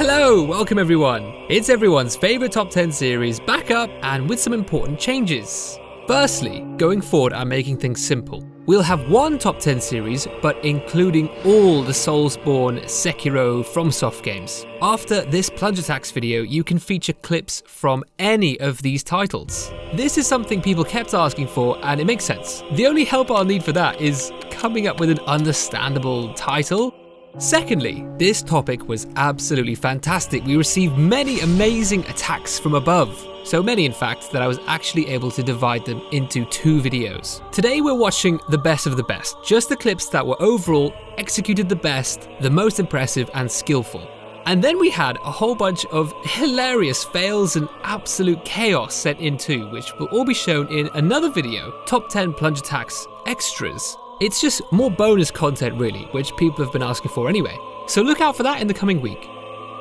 Hello, welcome everyone. It's everyone's favourite top 10 series back up and with some important changes. Firstly, going forward I'm making things simple. We'll have one top 10 series, but including all the Soulsborne, Sekiro, FromSoft games. After this Plunge Attacks video, you can feature clips from any of these titles. This is something people kept asking for, and it makes sense. The only help I'll need for that is coming up with an understandable title. Secondly, this topic was absolutely fantastic. We received many amazing attacks from above. So many in fact that I was actually able to divide them into 2 videos. Today we're watching the best of the best, just the clips that were overall executed the best, the most impressive and skillful. And then we had a whole bunch of hilarious fails and absolute chaos sent in too, which will all be shown in another video, Top 10 Plunge Attacks Extras. It's just more bonus content really, which people have been asking for anyway. So look out for that in the coming week.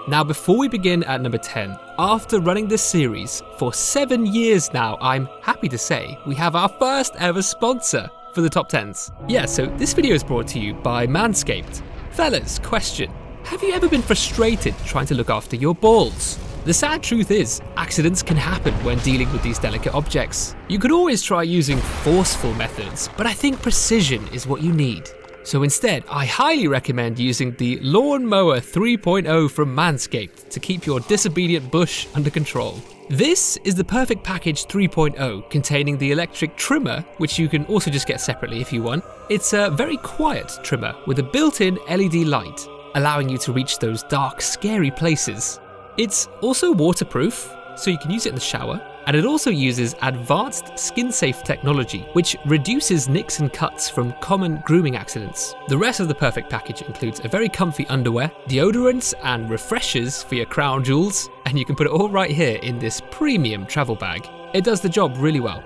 Now before we begin at number 10, after running this series for 7 years now, I'm happy to say we have our first ever sponsor for the top 10s. Yeah, so this video is brought to you by Manscaped. Fellas, question, have you ever been frustrated trying to look after your balls? The sad truth is, accidents can happen when dealing with these delicate objects. You could always try using forceful methods, but I think precision is what you need. So instead, I highly recommend using the Lawnmower 3.0 from Manscaped to keep your disobedient bush under control. This is the perfect package 3.0, containing the electric trimmer, which you can also just get separately if you want. It's a very quiet trimmer with a built-in LED light, allowing you to reach those dark, scary places. It's also waterproof, so you can use it in the shower, and it also uses advanced skin-safe technology, which reduces nicks and cuts from common grooming accidents. The rest of the perfect package includes a very comfy underwear, deodorants and refreshers for your crown jewels, and you can put it all right here in this premium travel bag. It does the job really well.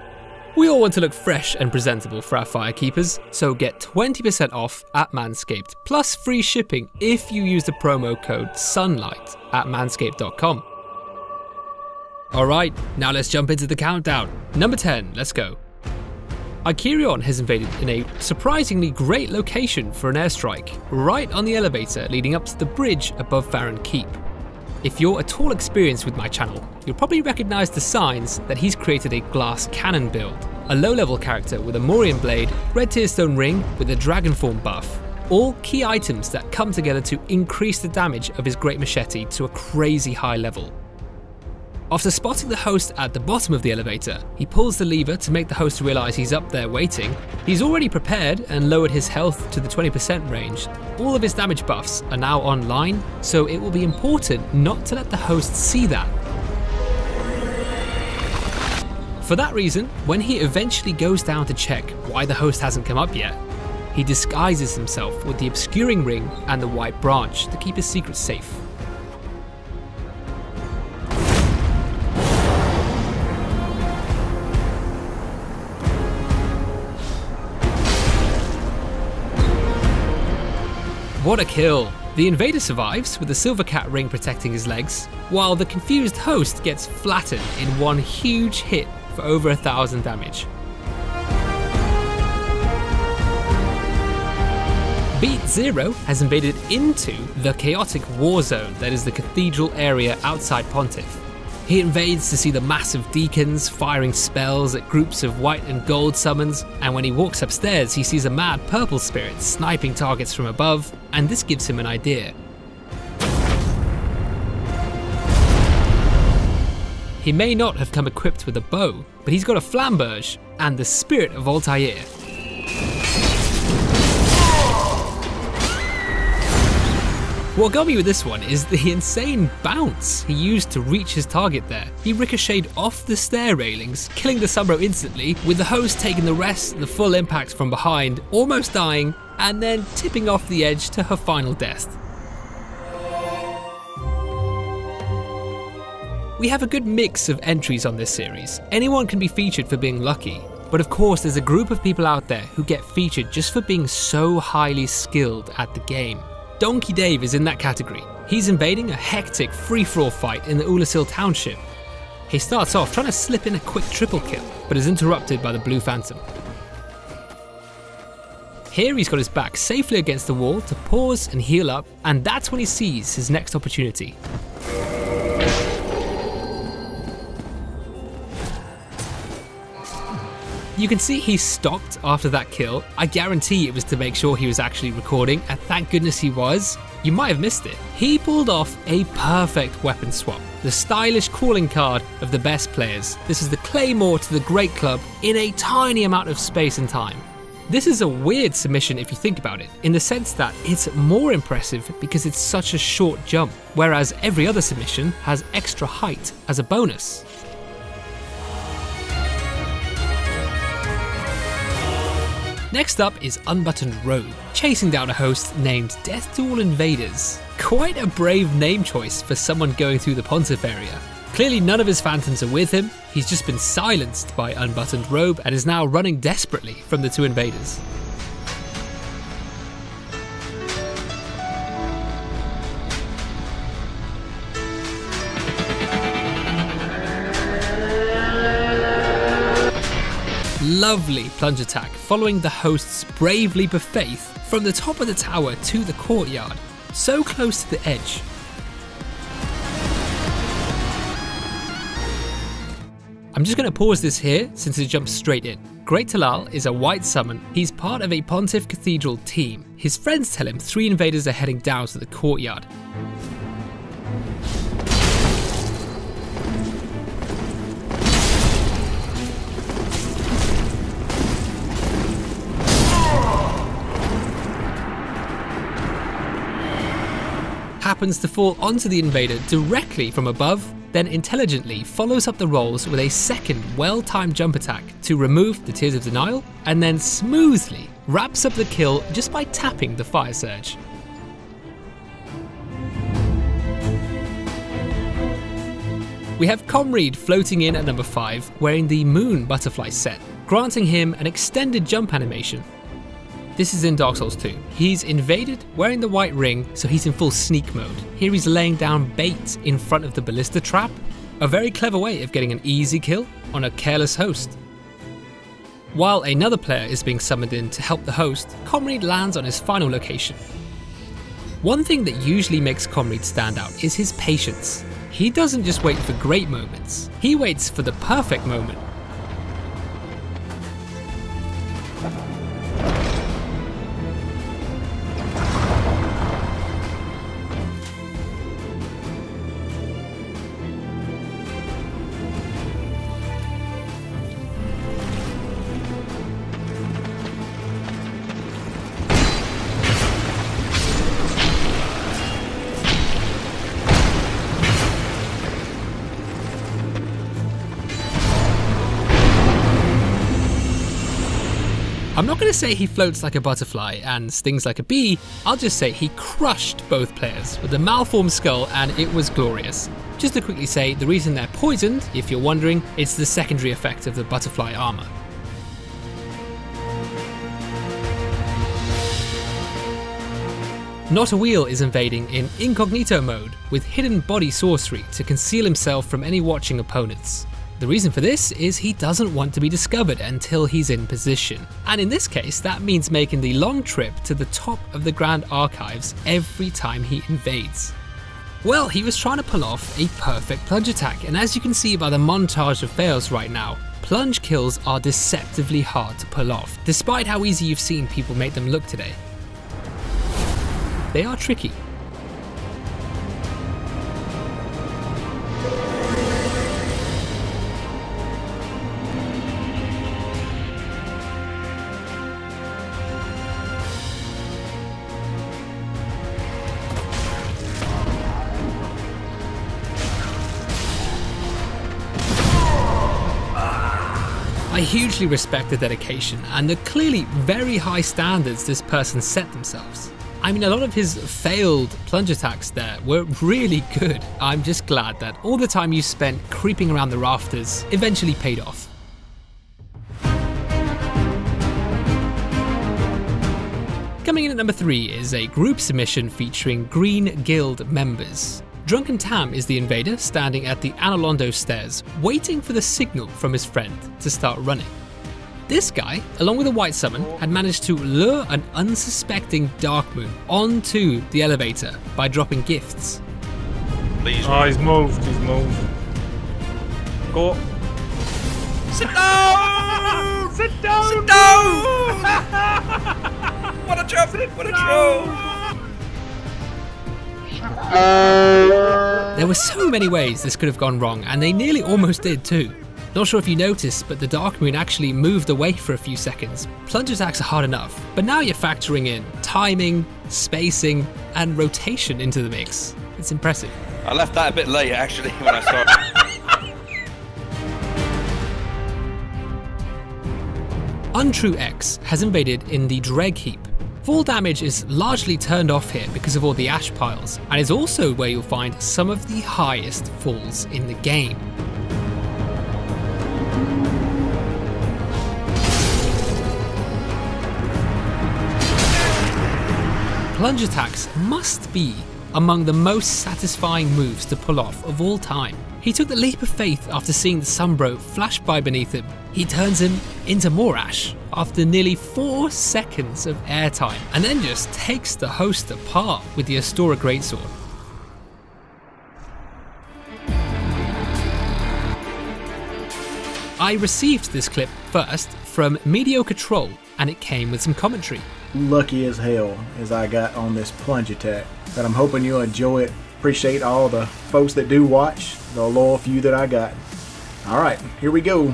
We all want to look fresh and presentable for our firekeepers, so get 20% off at Manscaped, plus free shipping if you use the promo code SUNLIGHT at manscaped.com. Alright, now let's jump into the countdown. Number 10, let's go. Ikerion has invaded in a surprisingly great location for an airstrike, right on the elevator leading up to the bridge above Farron Keep. If you're at all experienced with my channel, you'll probably recognise the signs that he's created a glass cannon build, a low-level character with a Morian blade, red tearstone ring with a dragon form buff, all key items that come together to increase the damage of his great machete to a crazy high level. After spotting the host at the bottom of the elevator, he pulls the lever to make the host realise he's up there waiting. He's already prepared and lowered his health to the 20% range. All of his damage buffs are now online, so it will be important not to let the host see that. For that reason, when he eventually goes down to check why the host hasn't come up yet, he disguises himself with the obscuring ring and the white branch to keep his secret safe. What a kill! The invader survives with the silver cat ring protecting his legs, while the confused host gets flattened in one huge hit for over 1,000 damage. beatzero has invaded into the chaotic war zone that is the cathedral area outside Pontiff. He invades to see the massive deacons firing spells at groups of white and gold summons, and when he walks upstairs he sees a mad purple spirit sniping targets from above, and this gives him an idea. He may not have come equipped with a bow, but he's got a flamberge and the spirit of Altair. What got me with this one is the insane bounce he used to reach his target there. He ricocheted off the stair railings, killing the Sumbro instantly, with the host taking the rest, the full impact from behind, almost dying, and then tipping off the edge to her final death. We have a good mix of entries on this series. Anyone can be featured for being lucky, but of course there's a group of people out there who get featured just for being so highly skilled at the game. DonkeyDave is in that category. He's invading a hectic free-for-all fight in the Ulasil township. He starts off trying to slip in a quick triple kill, but is interrupted by the Blue Phantom. Here he's got his back safely against the wall to pause and heal up, and that's when he sees his next opportunity. You can see he stopped after that kill. I guarantee it was to make sure he was actually recording, and thank goodness he was. You might have missed it. He pulled off a perfect weapon swap, the stylish calling card of the best players. This is the Claymore to the Great Club in a tiny amount of space and time. This is a weird submission if you think about it, in the sense that it's more impressive because it's such a short jump, whereas every other submission has extra height as a bonus. Next up is Unbuttoned Rogue, chasing down a host named Death to All Invaders. Quite a brave name choice for someone going through the Pontiff area. Clearly none of his phantoms are with him, he's just been silenced by Unbuttoned Rogue and is now running desperately from the two invaders. Lovely plunge attack following the host's brave leap of faith from the top of the tower to the courtyard, so close to the edge. I'm just going to pause this here since it jumps straight in. Great Talal is a white summon. He's part of a Pontiff Cathedral team. His friends tell him 3 invaders are heading down to the courtyard. Happens to fall onto the invader directly from above, then intelligently follows up the rolls with a second well-timed jump attack to remove the Tears of Denial, and then smoothly wraps up the kill just by tapping the Fire Surge. We have Comrade floating in at number 5 wearing the Moon Butterfly set, granting him an extended jump animation. This is in Dark Souls 2. He's invaded wearing the white ring, so he's in full sneak mode. Here he's laying down bait in front of the ballista trap. A very clever way of getting an easy kill on a careless host. While another player is being summoned in to help the host, Comrade lands on his final location. One thing that usually makes Comrade stand out is his patience. He doesn't just wait for great moments, he waits for the perfect moment. I'm not going to say he floats like a butterfly and stings like a bee, I'll just say he crushed both players with a malformed skull and it was glorious. Just to quickly say, the reason they're poisoned, if you're wondering, it's the secondary effect of the butterfly armor. Notwheel is invading in incognito mode with hidden body sorcery to conceal himself from any watching opponents. The reason for this is he doesn't want to be discovered until he's in position, and in this case that means making the long trip to the top of the Grand Archives every time he invades. Well, he was trying to pull off a perfect plunge attack, and as you can see by the montage of fails right now, plunge kills are deceptively hard to pull off, despite how easy you've seen people make them look today. They are tricky. I hugely respect the dedication and the clearly very high standards this person set themselves. I mean, a lot of his failed plunge attacks there were really good. I'm just glad that all the time you spent creeping around the rafters eventually paid off. Coming in at number 3 is a group submission featuring Green Guild members. Drunken Tam is the invader standing at the Analondo stairs, waiting for the signal from his friend to start running. This guy, along with a white summon, had managed to lure an unsuspecting Dark Moon onto the elevator by dropping gifts. Please. Oh, he's moved. He's moved. Go. Sit down! Sit down! Sit down! What a jump! What a throw! There were so many ways this could have gone wrong, and they nearly almost did too. Not sure if you noticed, but the Dark Moon actually moved away for a few seconds. Plunge attacks are hard enough, but now you're factoring in timing, spacing, and rotation into the mix. It's impressive. I left that a bit late actually when I started. Untrue X has invaded in the Dreg Heap. Fall damage is largely turned off here because of all the ash piles, and is also where you'll find some of the highest falls in the game. Plunge attacks must be among the most satisfying moves to pull off of all time. He took the leap of faith after seeing the Sunbro flash by beneath him. He turns him into more ash after nearly 4 seconds of airtime, and then just takes the host apart with the Astora Greatsword. I received this clip first from Mediocre Troll, and it came with some commentary. Lucky as hell as I got on this plunge attack, but I'm hoping you'll enjoy it. Appreciate all the folks that do watch, the loyal few that I got. Alright, here we go.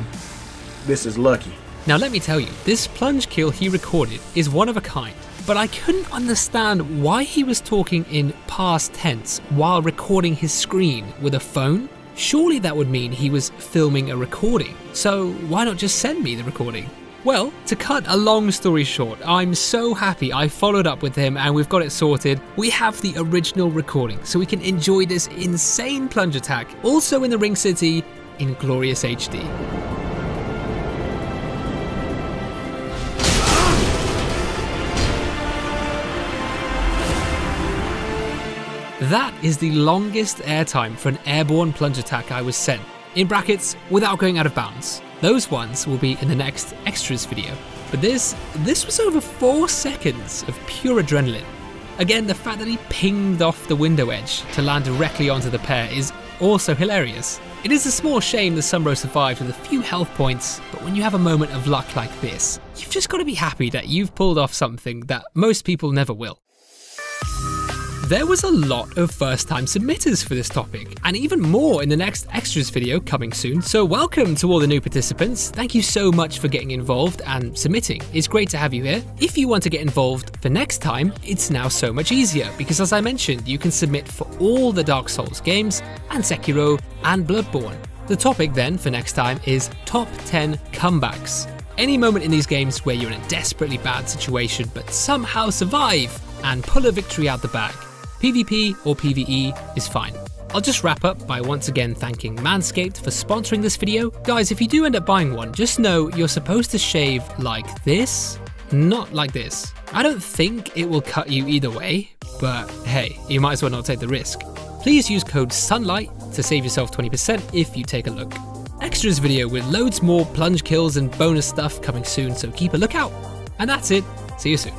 This is Lucky. Now let me tell you, this plunge kill he recorded is one of a kind, but I couldn't understand why he was talking in past tense while recording his screen with a phone. Surely that would mean he was filming a recording, so why not just send me the recording? Well, to cut a long story short, I'm so happy I followed up with him and we've got it sorted. We have the original recording, so we can enjoy this insane plunge attack, also in the Ring City, in glorious HD. That is the longest airtime for an airborne plunge attack I was sent. In brackets, without going out of bounds. Those ones will be in the next extras video. But this was over 4 seconds of pure adrenaline. Again, the fact that he pinged off the window edge to land directly onto the pair is also hilarious. It is a small shame the Sunbro survived with a few health points, but when you have a moment of luck like this, you've just got to be happy that you've pulled off something that most people never will. There was a lot of first-time submitters for this topic, and even more in the next extras video coming soon, so welcome to all the new participants. Thank you so much for getting involved and submitting. It's great to have you here. If you want to get involved for next time, it's now so much easier, because as I mentioned, you can submit for all the Dark Souls games, and Sekiro and Bloodborne. The topic then for next time is top 10 comebacks. Any moment in these games where you're in a desperately bad situation but somehow survive and pull a victory out the bag. PvP or PvE is fine. I'll just wrap up by once again thanking Manscaped for sponsoring this video. Guys, if you do end up buying one, just know you're supposed to shave like this, not like this. I don't think it will cut you either way, but hey, you might as well not take the risk. Please use code SUNLIGHT to save yourself 20% if you take a look. Extras video with loads more plunge kills and bonus stuff coming soon, so keep a lookout. And that's it. See you soon.